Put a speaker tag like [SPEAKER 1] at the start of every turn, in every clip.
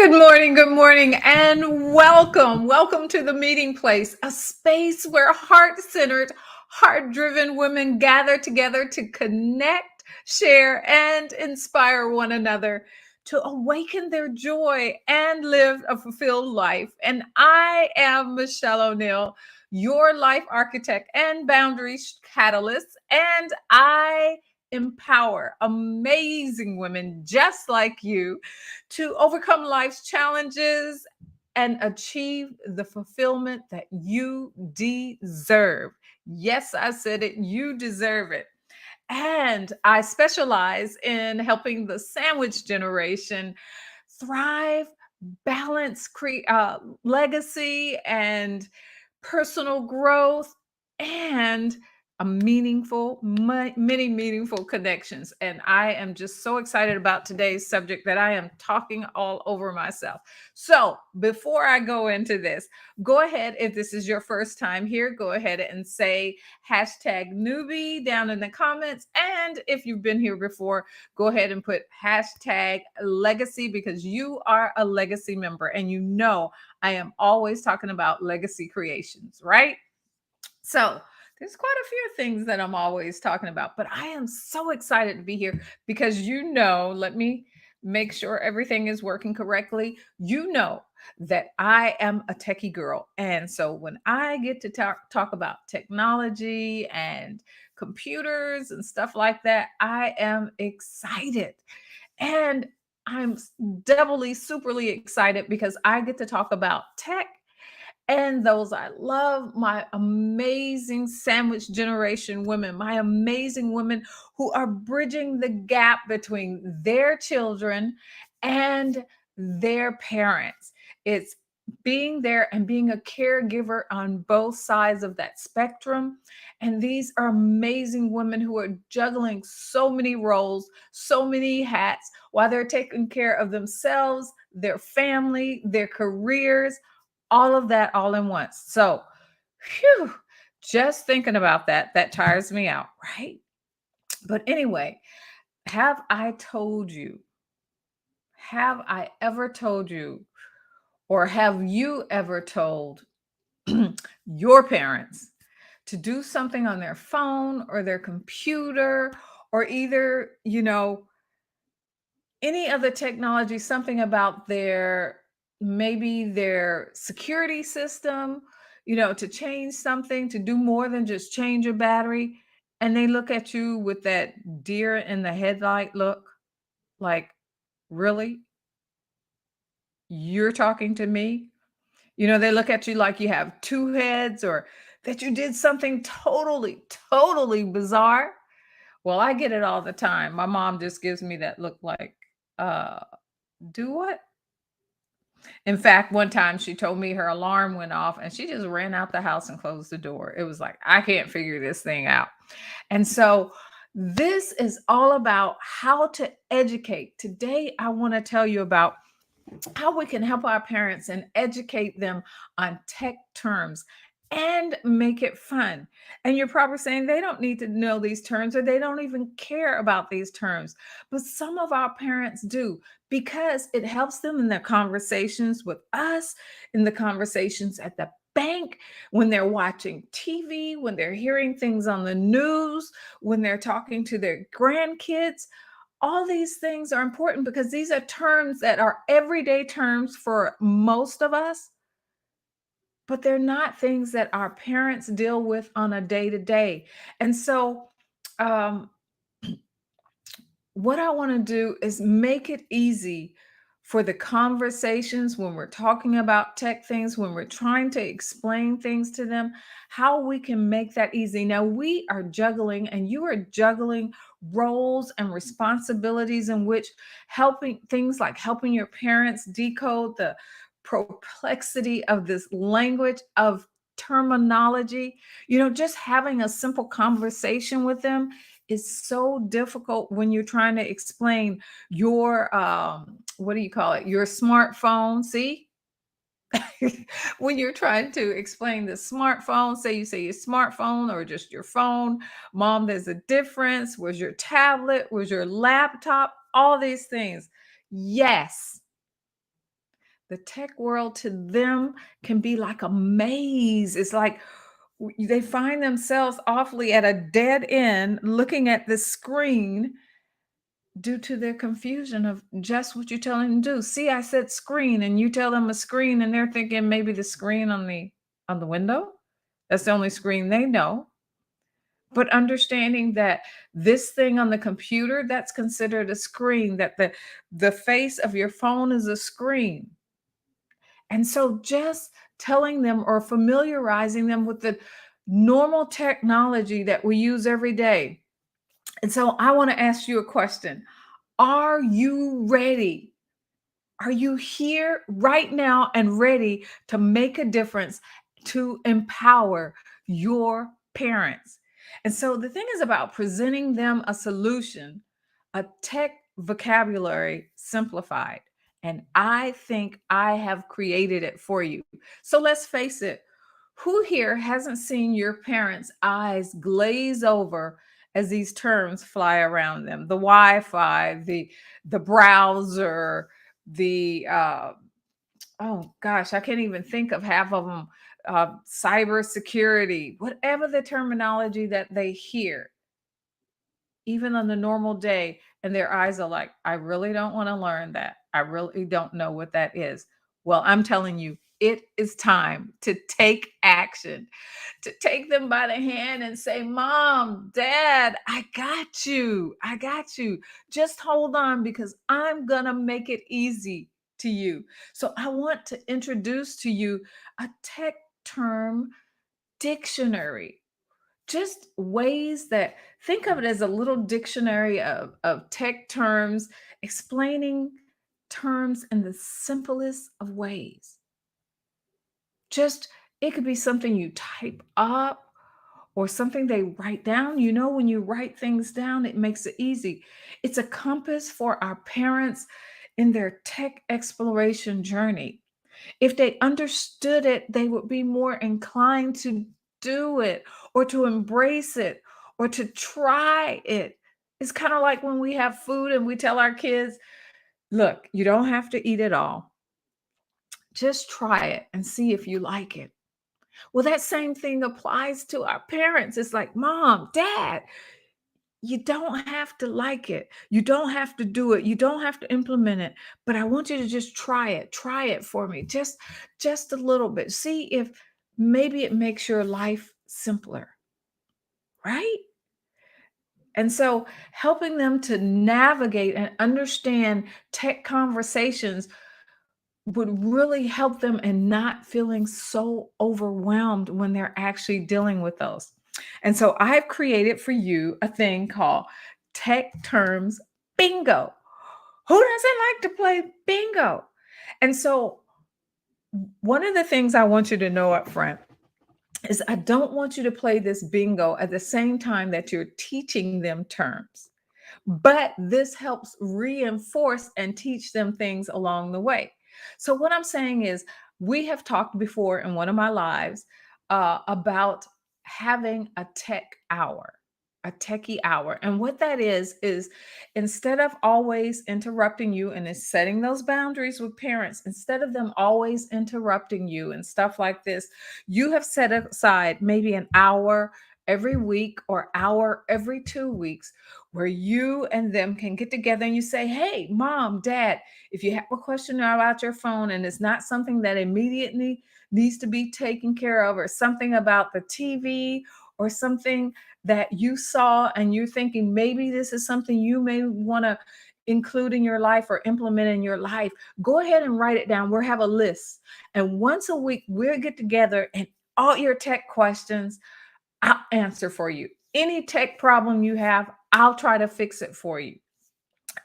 [SPEAKER 1] good morning, and welcome. Welcome to the meeting place, a space where heart centered, heart driven women gather together to connect, share, and inspire one another to awaken their joy and live a fulfilled life. And I am Michelle O'Neill, your life architect and boundaries catalyst, and I empower amazing women just like you to overcome life's challenges and achieve the fulfillment that you deserve. Yes, I said it, you deserve it. And I specialize in helping the sandwich generation thrive, balance, legacy, and personal growth, and a many meaningful connections. And I am just so excited about today's subject that I am talking all over myself. So before I go into this, go ahead, if this is your first time here, go ahead and say hashtag newbie down in the comments. And if you've been here before, go ahead and put hashtag legacy, because you are a legacy member and you know I am always talking about legacy creations, right? So there's quite a few things that I'm always talking about, but I am so excited to be here because let me make sure everything is working correctly. You know that I am a techie girl. And so when I get to talk about technology and computers and stuff like that, I am excited. And I'm doubly, superly excited because I get to talk about tech and those I love, my amazing sandwich generation women, my amazing women who are bridging the gap between their children and their parents. It's being there and being a caregiver on both sides of that spectrum. And these are amazing women who are juggling so many roles, so many hats, while they're taking care of themselves, their family, their careers, all of that all in once. So, phew, just thinking about that tires me out, right? But anyway, have I told you, have I ever told you, or have you ever told your parents to do something on their phone or their computer or either, any other technology, something about maybe their security system, to change something, to do more than just change a battery. And they look at you with that deer in the headlight look, like, really? You're talking to me? They look at you like you have two heads or that you did something totally bizarre. Well, I get it all the time. My mom just gives me that look like, uh, do what? In fact, one time she told me her alarm went off and she just ran out the house and closed the door. It was like, I can't figure this thing out. And so, this is all about how to educate. Today, I want to tell you about how we can help our parents and educate them on tech terms and make it fun. And you're probably saying they don't need to know these terms or they don't even care about these terms. But some of our parents do because it helps them in their conversations with us, in the conversations at the bank, when they're watching TV, when they're hearing things on the news, when they're talking to their grandkids. All these things are important because these are terms that are everyday terms for most of us, but they're not things that our parents deal with on a day to day. And so, um, what I want to do is make it easy for the conversations when we're talking about tech things, when we're trying to explain things to them, how we can make that easy. Now, we are juggling, and you are juggling roles and responsibilities in which helping things like helping your parents decode the perplexity of this language of terminology, just having a simple conversation with them is so difficult when you're trying to explain your what do you call it, your smartphone. See, when you're trying to explain the smartphone, say you say your smartphone or just your phone, mom, there's a difference. Was your tablet, was your laptop, all these things. Yes, The tech world to them can be like a maze. It's like they find themselves awfully at a dead end looking at the screen due to their confusion of just what you tell them to do. See, I said screen and you tell them a screen and they're thinking maybe the screen on the window. That's the only screen they know. But understanding that this thing on the computer, that's considered a screen, that the face of your phone is a screen. And so just telling them or familiarizing them with the normal technology that we use every day. And so I want to ask you a question. Are you ready? Are you here right now and ready to make a difference to empower your parents? And so the thing is about presenting them a solution, a tech vocabulary simplified. And I think I have created it for you. So let's face it, who here hasn't seen your parents' eyes glaze over as these terms fly around them? The Wi-Fi, the browser, the oh gosh, I can't even think of half of them. Cybersecurity, whatever the terminology that they hear, even on the normal day, and their eyes are like, I really don't want to learn that. I really don't know what that is. Well, I'm telling you, it is time to take action, to take them by the hand and say, Mom, Dad, I got you. I got you. Just hold on because I'm going to make it easy to you. So I want to introduce to you a tech term dictionary, just ways that think of it as a little dictionary of tech terms, explaining terms in the simplest of ways. Just it could be something you type up or something they write down. You know, when you write things down, it makes it easy. It's a compass for our parents in their tech exploration journey. If they understood it, they would be more inclined to do it or to embrace it or to try it. It's kind of like when we have food and we tell our kids, look, you don't have to eat it all. Just try it and see if you like it. Well, that same thing applies to our parents. It's like, Mom, Dad, you don't have to like it. You don't have to do it. You don't have to implement it. But I want you to just try it. Try it for me. Just a little bit. See if maybe it makes your life simpler, right? And so helping them to navigate and understand tech conversations would really help them in not feeling so overwhelmed when they're actually dealing with those. And so I've created for you a thing called Tech Terms Bingo. Who doesn't like to play bingo? And so one of the things I want you to know up front is I don't want you to play this bingo at the same time that you're teaching them terms. But this helps reinforce and teach them things along the way. So, what I'm saying is, we have talked before in one of my lives about having a tech hour, a techie hour. And what that is instead of always interrupting you and is setting those boundaries with parents, instead of them always interrupting you and stuff like this, you have set aside maybe an hour every week or hour every 2 weeks where you and them can get together and you say, Hey, Mom, Dad, if you have a question about your phone and it's not something that immediately needs to be taken care of, or something about the TV or something that you saw and you're thinking maybe this is something you may want to include in your life or implement in your life, go ahead and write it down. We'll have a list. And once a week, we'll get together and all your tech questions, I'll answer for you. Any tech problem you have, I'll try to fix it for you.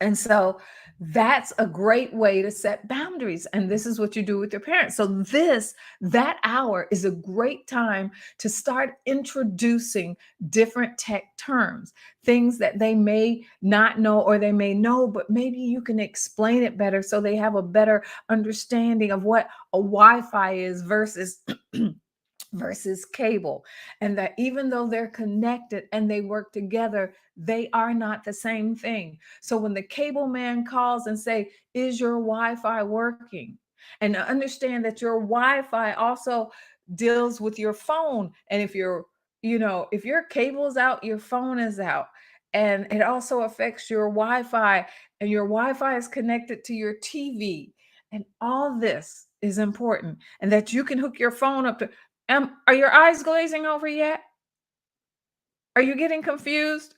[SPEAKER 1] And so that's a great way to set boundaries. And this is what you do with your parents. So that hour is a great time to start introducing different tech terms, things that they may not know or they may know, but maybe you can explain it better so they have a better understanding of what a Wi-Fi is versus cable, and that even though they're connected and they work together, they are not the same thing. So when the cable man calls and say, is your Wi-Fi working, And to understand that your Wi-Fi also deals with your phone. And if if your cable is out, your phone is out. And it also affects your Wi-Fi, and your Wi-Fi is connected to your TV. And all this is important. And that you can hook your phone up to. Are your eyes glazing over yet? Are you getting confused?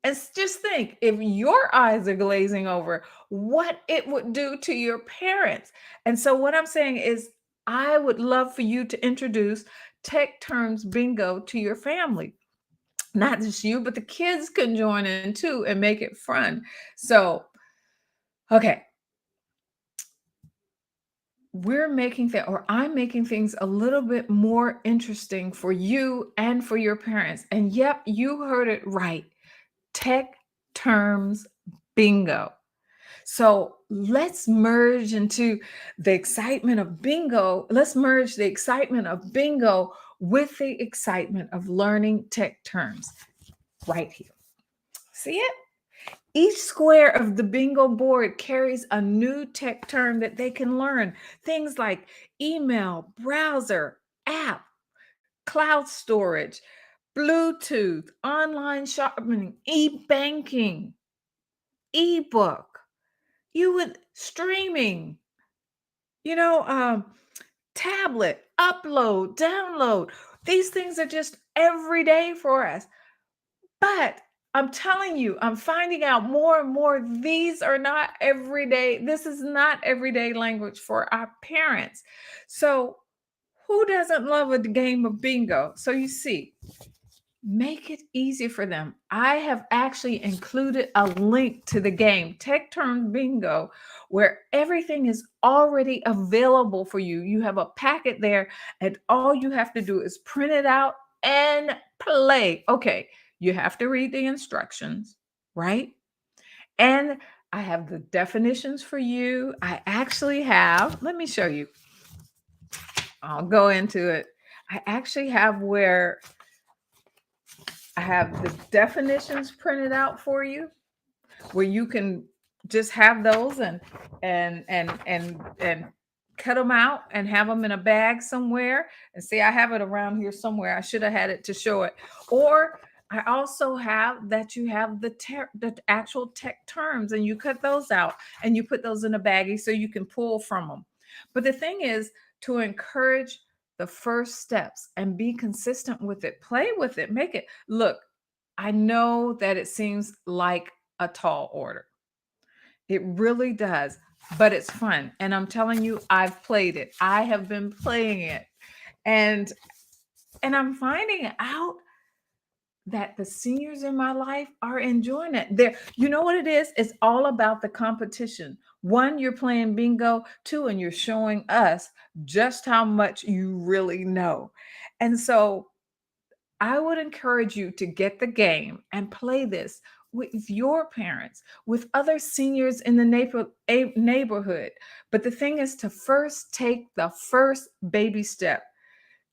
[SPEAKER 1] Just think, if your eyes are glazing over, what it would do to your parents. And so, what I'm saying is, I would love for you to introduce tech terms bingo to your family. Not just you, but the kids can join in too and make it fun. So, okay, I'm making things a little bit more interesting for you and for your parents. And yep, you heard it right. Tech terms bingo. So let's merge into the excitement of bingo. Let's merge the excitement of bingo with the excitement of learning tech terms right here. See it? Each square of the bingo board carries a new tech term that they can learn. Things like email, browser, app, cloud storage, Bluetooth, online shopping, e-banking, ebook, you would streaming, you know, tablet, upload, download. These things are just every day for us. But I'm telling you, I'm finding out more and more these are not everyday. This is not everyday language for our parents. So, who doesn't love a game of bingo? So, you see, make it easy for them. I have actually included a link to the game, Tech Term Bingo, where everything is already available for you. You have a packet there, and all you have to do is print it out and play. Okay, you have to read the instructions, right? And I have the definitions for you. I actually have, let me show you. I'll go into it. I actually have where I have the definitions printed out for you, where you can just have those and cut them out and have them in a bag somewhere. And see, I have it around here somewhere. I should have had it to show it. Or I also have that you have the actual tech terms, and you cut those out and you put those in a baggie so you can pull from them. But the thing is to encourage the first steps and be consistent with it. Play with it. Make it look. I know that it seems like a tall order. It really does, but it's fun. And I'm telling you, I've played it. I have been playing it. And I'm finding out that the seniors in my life are enjoying it. You know what it is? It's all about the competition. One, you're playing bingo. Two, and you're showing us just how much you really know. And so I would encourage you to get the game and play this with your parents, with other seniors in the neighborhood. But the thing is to first take the first baby step.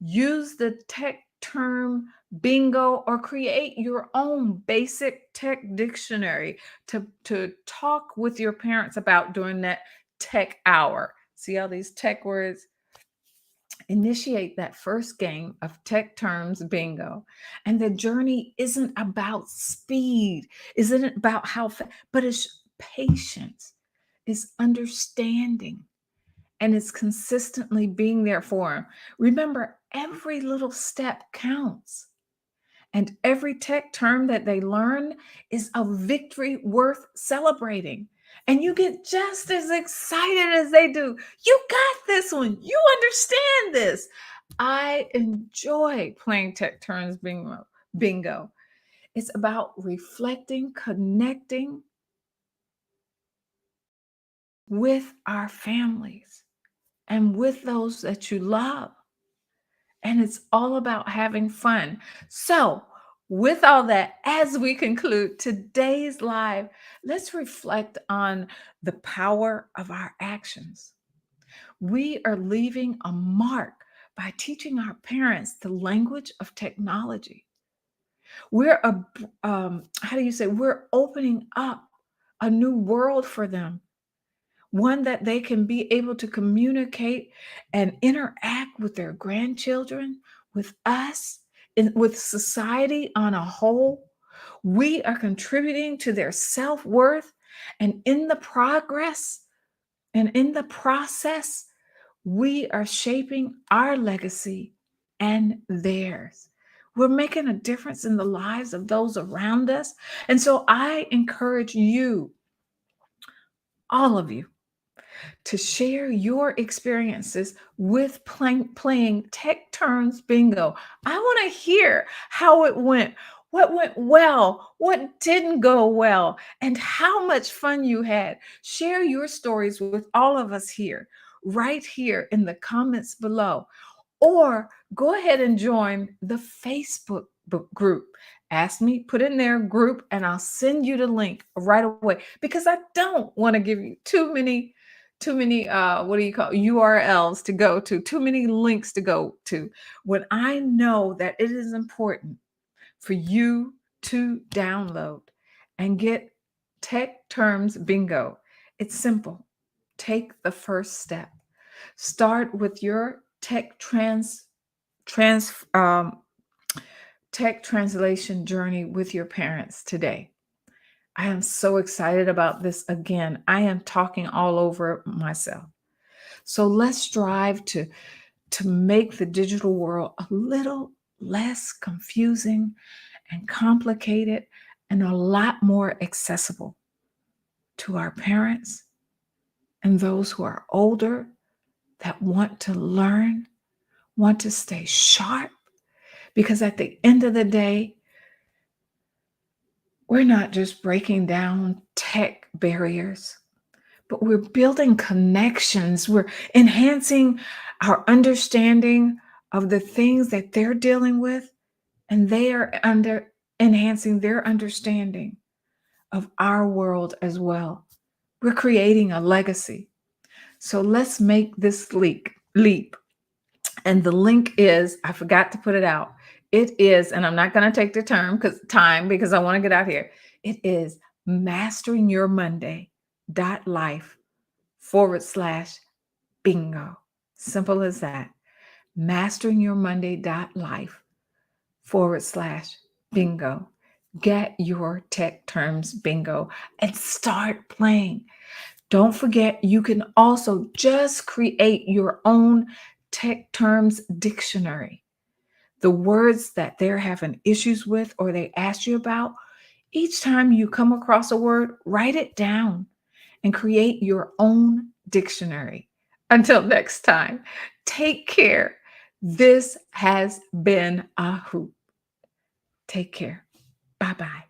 [SPEAKER 1] Use the tech term bingo or create your own basic tech dictionary to talk with your parents about during that tech hour. See all these tech words? Initiate that first game of tech terms bingo. And the journey isn't about speed, isn't about how fast, but it's patience, it's understanding, and it's consistently being there for them. Remember, every little step counts. And every tech term that they learn is a victory worth celebrating. And you get just as excited as they do. You got this one. You understand this. I enjoy playing tech terms bingo. Bingo. It's about reflecting, connecting with our families and with those that you love. And it's all about having fun. So, with all that, as we conclude today's live, let's reflect on the power of our actions. We are leaving a mark by teaching our parents the language of technology. How do you say, we're opening up a new world for them. one that they can be able to communicate and interact with their grandchildren, with us, and with society on a whole. We are contributing to their self worth, and in the progress and in the process, we are shaping our legacy and theirs. We're making a difference in the lives of those around us. And so I encourage you, all of you, to share your experiences with playing Tech Turns Bingo. I want to hear how it went, what went well, what didn't go well, and how much fun you had. Share your stories with all of us here, right here in the comments below. Or go ahead and join the Facebook group. Ask me, put in their group, and I'll send you the link right away because I don't want to give you too many what do you call URLs to go to, too many links to go to, when I know that it is important for you to download and get Tech Terms Bingo. It's simple. Take the first step. Start with your trans tech translation journey with your parents today. I am so excited about this. Again, I am talking all over myself. So let's strive to make the digital world a little less confusing and complicated and a lot more accessible to our parents and those who are older that want to learn, want to stay sharp. Because at the end of the day, we're not just breaking down tech barriers, but we're building connections. We're enhancing our understanding of the things that they're dealing with, and they are enhancing their understanding of our world as well. We're creating a legacy. So let's make this leap. And the link is, I forgot to put it out. It is, and I'm not going to take the time because I want to get out here. It is masteringyourmonday.life/bingo. Simple as that. masteringyourmonday.life/bingo. Get your Tech Terms Bingo and start playing. Don't forget, you can also just create your own Tech Terms Dictionary. The words that they're having issues with or they ask you about, each time you come across a word, write it down and create your own dictionary. Until next time, take care. This has been a hoop. Take care. Bye bye.